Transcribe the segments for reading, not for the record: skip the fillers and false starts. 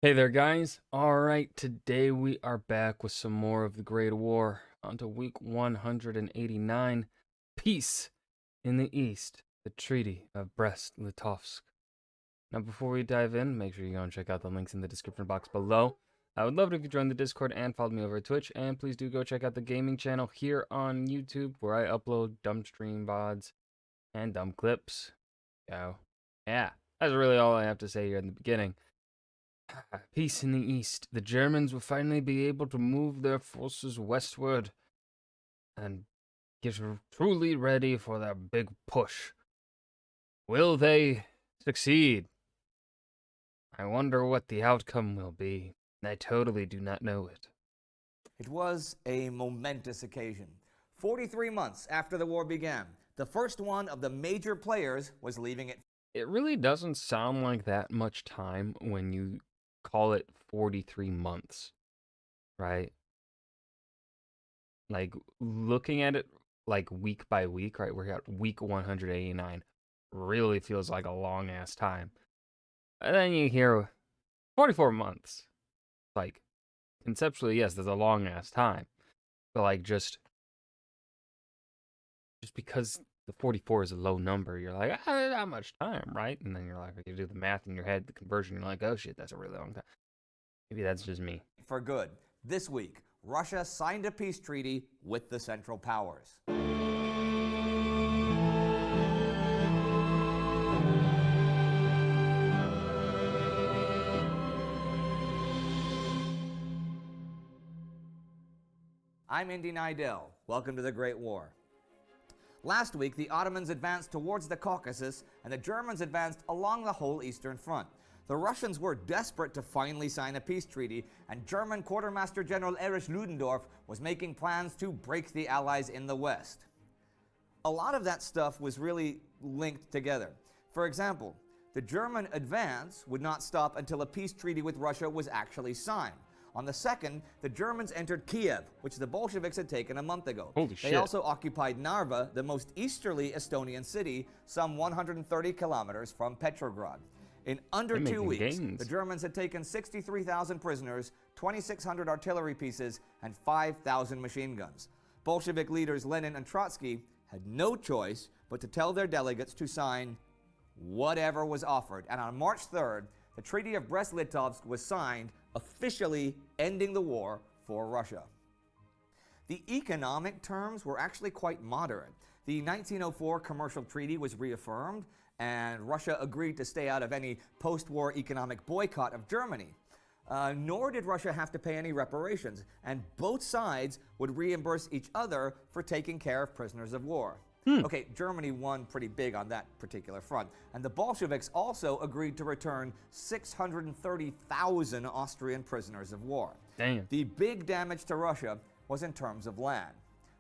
Hey there, guys. Alright, today we are back with some more of the Great War. On to week 189, Peace in the East, the Treaty of Brest-Litovsk. Now, before we dive in, make sure you go and check out the links in the description box below. I would love it if you join the Discord and followed me over at Twitch, and please do go check out the gaming channel here on YouTube, where I upload dumb stream VODs and dumb clips. So, yeah, that's really all I have to say here in the beginning. Peace in the east. The Germans will finally be able to move their forces westward and get truly ready for their big push. Will they succeed? I wonder what the outcome will be. I totally do not know it. It was a momentous occasion. 43 months after the war began, the first one of the major players was leaving it. It really doesn't sound like that much time when you call it 43 months, right? Like, looking at it like week by week, right? We're at week 189. Really feels like a long ass time. And then you hear 44 months. Like, conceptually, yes, that's a long ass time. But like just because the 44 is a low number, you're like, not much time, right? And then you're like, you do the math in your head, the conversion, you're like, oh shit, that's a really long time. Maybe that's just me. For good. This week, Russia signed a peace treaty with the Central Powers. I'm Indy Nidell. Welcome to the Great War. Last week, the Ottomans advanced towards the Caucasus, and the Germans advanced along the whole Eastern Front. The Russians were desperate to finally sign a peace treaty, and German Quartermaster General Erich Ludendorff was making plans to break the Allies in the West. A lot of that stuff was really linked together. For example, the German advance would not stop until a peace treaty with Russia was actually signed. On the 2nd, the Germans entered Kiev, which the Bolsheviks had taken a month ago. Holy shit. They also occupied Narva, the most easterly Estonian city, some 130 kilometers from Petrograd. In under 2 weeks, the Germans had taken 63,000 prisoners, 2,600 artillery pieces, and 5,000 machine guns. Bolshevik leaders Lenin and Trotsky had no choice but to tell their delegates to sign whatever was offered. And on March 3rd, the Treaty of Brest-Litovsk was signed, officially ending the war for Russia. The economic terms were actually quite moderate. The 1904 commercial treaty was reaffirmed, and Russia agreed to stay out of any post-war economic boycott of Germany. Nor did Russia have to pay any reparations, and both sides would reimburse each other for taking care of prisoners of war. Okay, Germany won pretty big on that particular front, and the Bolsheviks also agreed to return 630,000 Austrian prisoners of war. Damn. The big damage to Russia was in terms of land.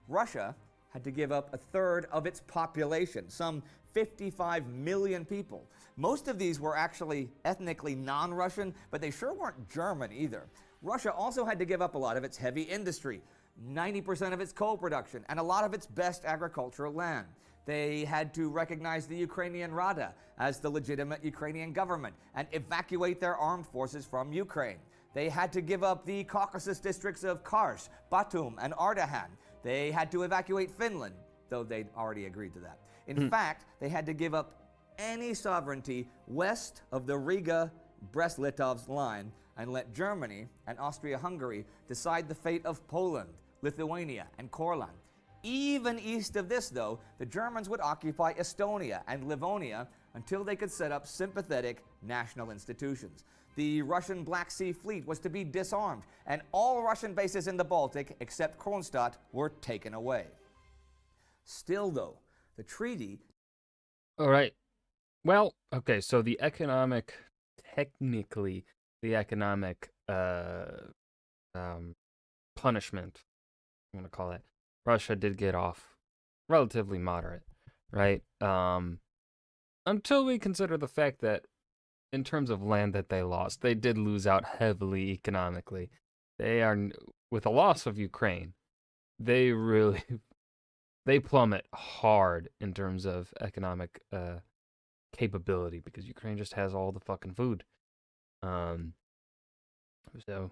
Russia had to give up a third of its population, some 55 million people. Most of these were actually ethnically non-Russian, but they sure weren't German either. Russia also had to give up a lot of its heavy industry, 90% of its coal production, and a lot of its best agricultural land. They had to recognize the Ukrainian Rada as the legitimate Ukrainian government and evacuate their armed forces from Ukraine. They had to give up the Caucasus districts of Kars, Batum, and Ardahan. They had to evacuate Finland, though they'd already agreed to that. In fact, they had to give up any sovereignty west of the Riga-Brest-Litovsk line and let Germany and Austria-Hungary decide the fate of Poland, Lithuania, and Courland. Even east of this, though, the Germans would occupy Estonia and Livonia until they could set up sympathetic national institutions. The Russian Black Sea Fleet was to be disarmed, and all Russian bases in the Baltic, except Kronstadt, were taken away. Still, though, the treaty... All right. Well, okay, so technically, the economic punishment, I'm gonna call it, Russia did get off relatively moderate, right? Until we consider the fact that in terms of land that they lost, they did lose out heavily economically. They are, with the loss of Ukraine, they really, they plummet hard in terms of economic capability because Ukraine just has all the fucking food. So,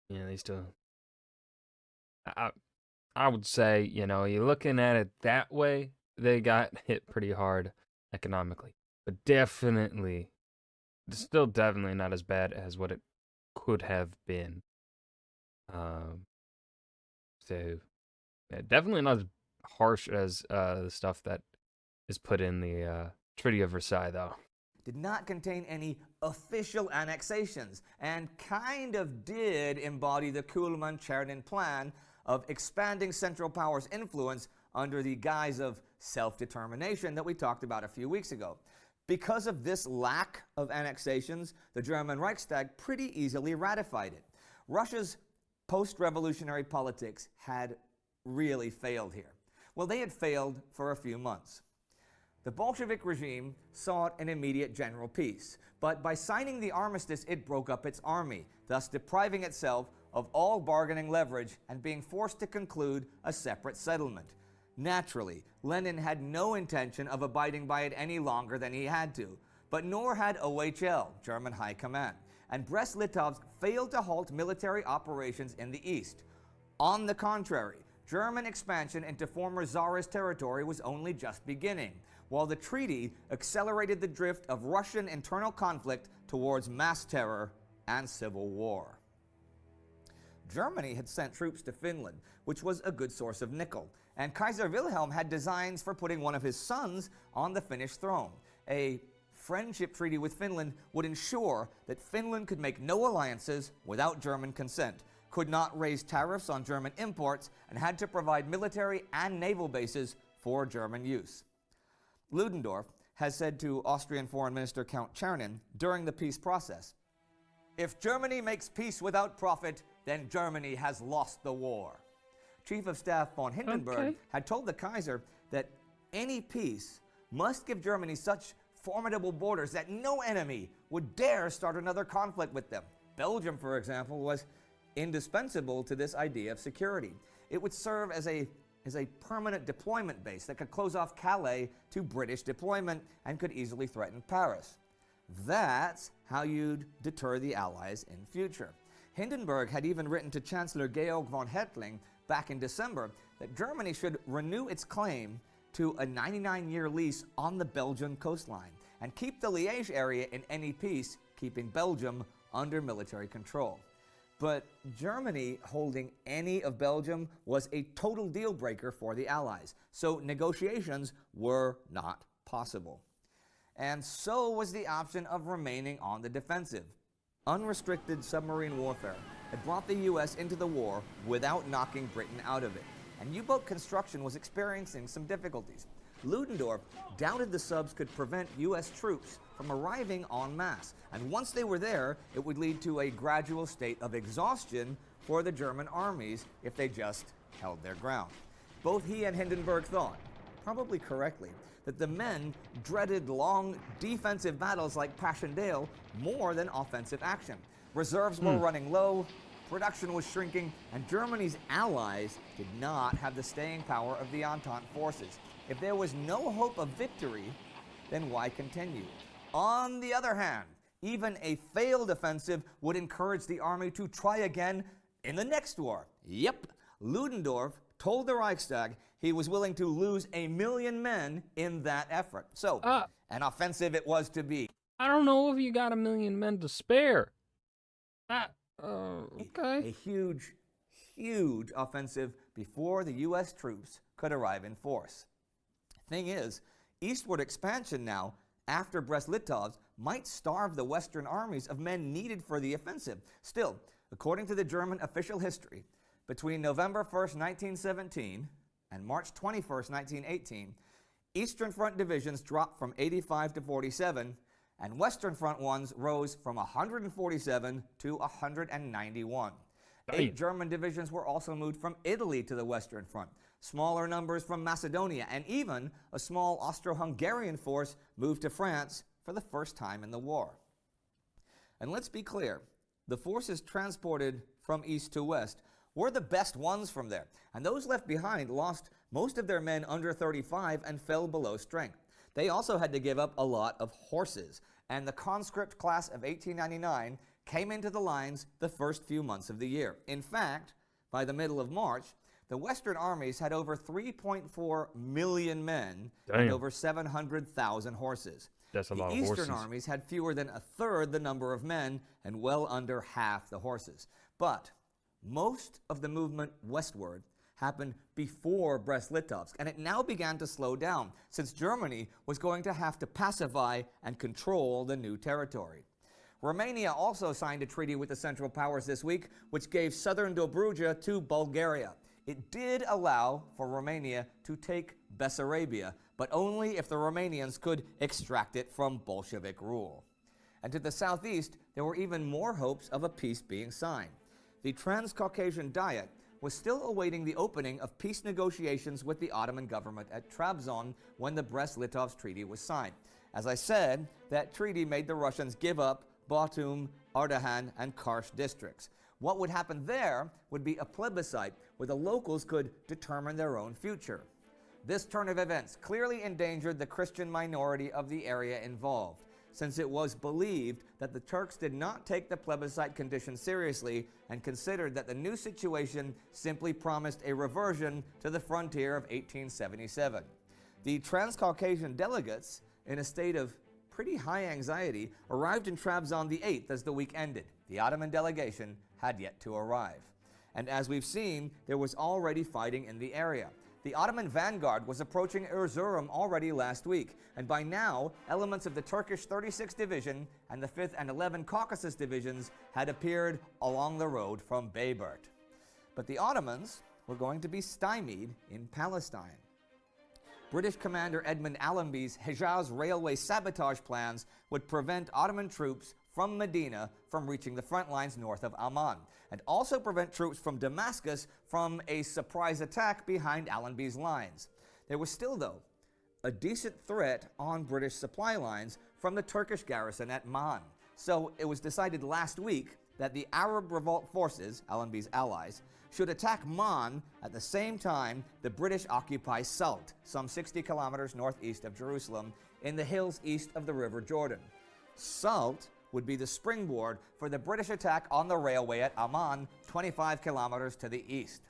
they still. I, I would say, you're looking at it that way, they got hit pretty hard economically. But definitely, it's still definitely not as bad as what it could have been. Um, so, yeah, definitely not as harsh as the stuff that is put in the Treaty of Versailles, though. Did not contain any official annexations and kind of did embody the Kuhlman-Chernin plan of expanding Central Power's influence under the guise of self-determination that we talked about a few weeks ago. Because of this lack of annexations, the German Reichstag pretty easily ratified it. Russia's post-revolutionary politics had really failed here. Well, they had failed for a few months. The Bolshevik regime sought an immediate general peace, but by signing the armistice, it broke up its army, thus depriving itself of all bargaining leverage and being forced to conclude a separate settlement. Naturally, Lenin had no intention of abiding by it any longer than he had to, but nor had OHL, German High Command, and Brest-Litovsk failed to halt military operations in the east. On the contrary, German expansion into former Tsarist territory was only just beginning, while the treaty accelerated the drift of Russian internal conflict towards mass terror and civil war. Germany had sent troops to Finland, which was a good source of nickel, and Kaiser Wilhelm had designs for putting one of his sons on the Finnish throne. A friendship treaty with Finland would ensure that Finland could make no alliances without German consent, could not raise tariffs on German imports, and had to provide military and naval bases for German use. Ludendorff has said to Austrian Foreign Minister Count Czernin during the peace process, "If Germany makes peace without profit, then Germany has lost the war." Chief of Staff von Hindenburg had told the Kaiser that any peace must give Germany such formidable borders that no enemy would dare start another conflict with them. Belgium, for example, was indispensable to this idea of security. It would serve as a permanent deployment base that could close off Calais to British deployment and could easily threaten Paris. That's how you'd deter the Allies in future. Hindenburg had even written to Chancellor Georg von Hertling back in December that Germany should renew its claim to a 99-year lease on the Belgian coastline and keep the Liège area in any peace, keeping Belgium under military control. But Germany holding any of Belgium was a total deal breaker for the Allies, so negotiations were not possible. And so was the option of remaining on the defensive. Unrestricted submarine warfare had brought the U.S. into the war without knocking Britain out of it, and U-boat construction was experiencing some difficulties. Ludendorff doubted the subs could prevent U.S. troops from arriving en masse, and once they were there, it would lead to a gradual state of exhaustion for the German armies if they just held their ground. Both he and Hindenburg thought, probably correctly, that the men dreaded long defensive battles like Passchendaele more than offensive action. Reserves were running low, production was shrinking, and Germany's allies did not have the staying power of the Entente forces. If there was no hope of victory, then why continue? On the other hand, even a failed offensive would encourage the army to try again in the next war. Yep, Ludendorff told the Reichstag he was willing to lose 1 million men in that effort. So, an offensive it was to be. I don't know if you got 1 million men to spare. Okay. A huge, huge offensive before the U.S. troops could arrive in force. Thing is, eastward expansion now, after Brest-Litovsk, might starve the Western armies of men needed for the offensive. Still, according to the German official history, between November 1st, 1917 and March 21st, 1918, Eastern Front divisions dropped from 85 to 47, and Western Front ones rose from 147 to 191. 8 German divisions were also moved from Italy to the Western Front, smaller numbers from Macedonia, and even a small Austro-Hungarian force moved to France for the first time in the war. And let's be clear, the forces transported from east to west were the best ones from there, and those left behind lost most of their men under 35 and fell below strength. They also had to give up a lot of horses, and the conscript class of 1899 came into the lines the first few months of the year. In fact, by the middle of March, the Western armies had over 3.4 million men and Damn. over 700,000 horses. That's a The lot of Eastern horses. armies had fewer than a third the number of men and well under half the horses. But most of the movement westward happened before Brest-Litovsk, and it now began to slow down since Germany was going to have to pacify and control the new territory. Romania also signed a treaty with the Central Powers this week, which gave southern Dobruja to Bulgaria. It did allow for Romania to take Bessarabia, but only if the Romanians could extract it from Bolshevik rule. And to the southeast, there were even more hopes of a peace being signed. The Transcaucasian Diet was still awaiting the opening of peace negotiations with the Ottoman government at Trabzon when the Brest-Litovsk Treaty was signed. As I said, that treaty made the Russians give up Batum, Ardahan, and Kars districts. What would happen there would be a plebiscite where the locals could determine their own future. This turn of events clearly endangered the Christian minority of the area involved, since it was believed that the Turks did not take the plebiscite conditions seriously and considered that the new situation simply promised a reversion to the frontier of 1877. The Transcaucasian delegates, in a state of pretty high anxiety, arrived in Trabzon the 8th as the week ended. The Ottoman delegation had yet to arrive. And as we've seen, there was already fighting in the area. The Ottoman vanguard was approaching Erzurum already last week, and by now, elements of the Turkish 36th Division and the 5th and 11th Caucasus Divisions had appeared along the road from Bayburt. But the Ottomans were going to be stymied in Palestine. British commander Edmund Allenby's Hejaz railway sabotage plans would prevent Ottoman troops from Medina from reaching the front lines north of Amman, and also prevent troops from Damascus from a surprise attack behind Allenby's lines. There was still, though, a decent threat on British supply lines from the Turkish garrison at Man. So it was decided last week that the Arab revolt forces, Allenby's allies, should attack Man at the same time the British occupy Salt, some 60 kilometers northeast of Jerusalem, in the hills east of the River Jordan. Salt would be the springboard for the British attack on the railway at Amman, 25 kilometers to the east.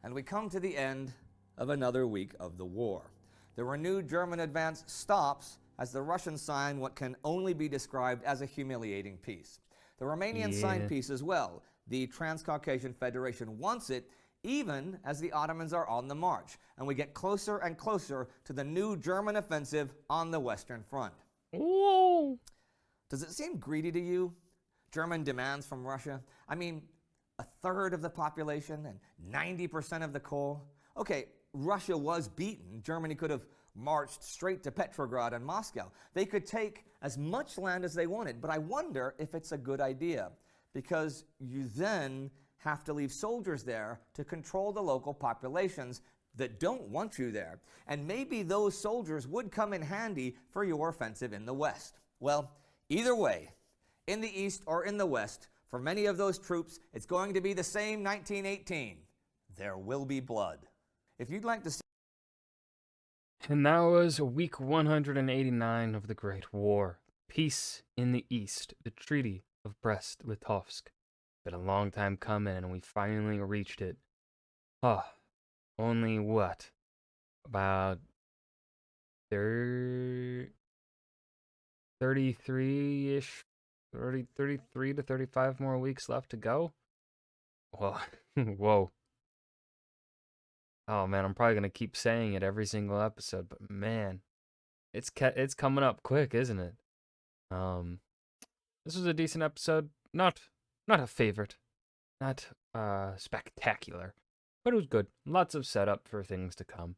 And we come to the end of another week of the war. The renewed German advance stops as the Russians sign what can only be described as a humiliating peace. The Romanians signed peace as well. The Transcaucasian Federation wants it, even as the Ottomans are on the march, and we get closer and closer to the new German offensive on the Western Front. Whoa! Does it seem greedy to you? German demands from Russia? I mean, a third of the population and 90% of the coal? Okay, Russia was beaten. Germany could have marched straight to Petrograd and Moscow. They could take as much land as they wanted, but I wonder if it's a good idea, because you then have to leave soldiers there to control the local populations that don't want you there. And maybe those soldiers would come in handy for your offensive in the West. Well, either way, in the East or in the West, for many of those troops, it's going to be the same 1918. There will be blood. If you'd like to see... And that was week 189 of the Great War. Peace in the East, the Treaty of Brest-Litovsk. Been a long time coming, and we finally reached it. Only what? About 33-ish, 33 to 35 more weeks left to go? Whoa. Whoa. Oh man, I'm probably gonna keep saying it every single episode, but man, it's coming up quick, isn't it? This was a decent episode. Not a favorite, not spectacular, but it was good. Lots of setup for things to come.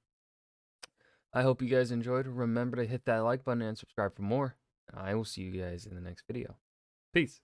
I hope you guys enjoyed. Remember to hit that like button and subscribe for more. I will see you guys in the next video. Peace.